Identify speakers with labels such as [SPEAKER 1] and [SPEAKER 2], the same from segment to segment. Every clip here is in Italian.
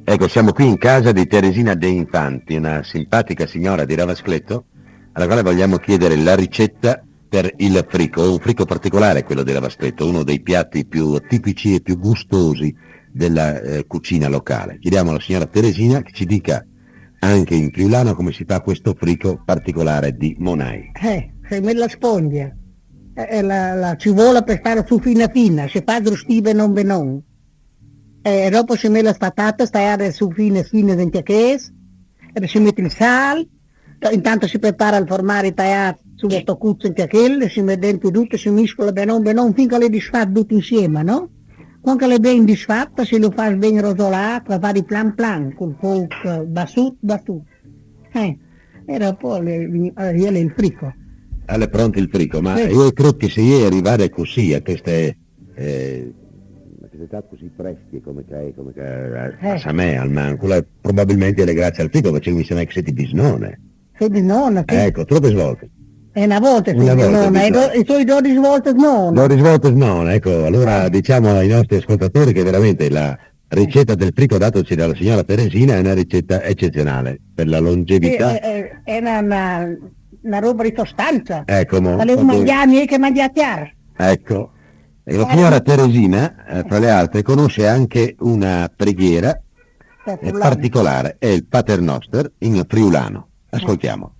[SPEAKER 1] Ecco, siamo qui in casa di Teresina De Infanti, una simpatica signora di Ravascletto, alla quale vogliamo chiedere la ricetta per il frico, un frico particolare quello di Ravascletto, uno dei piatti più tipici e più gustosi della cucina locale. Chiediamo alla signora Teresina che ci dica anche in friulano come si fa questo frico particolare di Monai.
[SPEAKER 2] Se me la spoglia, la cipolla per fare su fina fina, se fa drustive non benon. E dopo si mette le patate, tagliate su fine fine dentro che e si mette il sale, intanto si prepara il formare tagliato su questo cuccio in quello, si mette dentro tutto, si mescola benon finché le disfatte tutte insieme, no? Quando le ben disfatta, si lo fa ben rotolato, la fa di plan plan, col fuoco bassut. E dopo viene il frico.
[SPEAKER 1] È pronto il frico, ma
[SPEAKER 2] Sì.
[SPEAKER 1] io credo che se io arrivare così a queste attività così fresche come a Samè, al Mancula, probabilmente è grazie al frico, perché mi sembra che siete bisnone.
[SPEAKER 2] Sei di nonna, sì.
[SPEAKER 1] Ecco, troppe svolte.
[SPEAKER 2] E una volta sei
[SPEAKER 1] Una
[SPEAKER 2] di
[SPEAKER 1] volta
[SPEAKER 2] nonna,
[SPEAKER 1] bisogna.
[SPEAKER 2] e tu 12 volte nonna.
[SPEAKER 1] L'ho risvolto no, ecco, allora diciamo ai nostri ascoltatori che veramente la ricetta del frico datoci dalla signora Teresina è una ricetta eccezionale per la longevità.
[SPEAKER 2] È una roba di sostanza.
[SPEAKER 1] Ecco,
[SPEAKER 2] Volevo mangiarmi e che mangiare.
[SPEAKER 1] ecco. E la signora Teresina, fra le altre, conosce anche una preghiera particolare, è il Pater Noster in friulano. Ascoltiamo.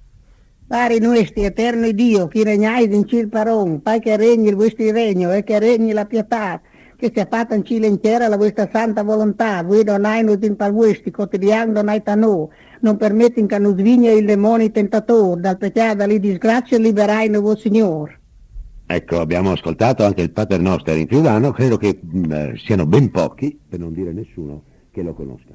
[SPEAKER 2] Pare nostri, eterno Dio, chi regnai in ciel paron, fai che regni il vostro regno e che regni la pietà, che sia fatta in cielo intera la vostra santa volontà, voi donai nos in par vostri, quotidiano donai a noi, non permetti che nos vigna il demonio tentatore, dal peccato, dalle disgrazie, liberai noi, Signore.
[SPEAKER 1] Ecco, abbiamo ascoltato anche il Pater Noster in friulano, credo che siano ben pochi, per non dire nessuno, che lo conosca.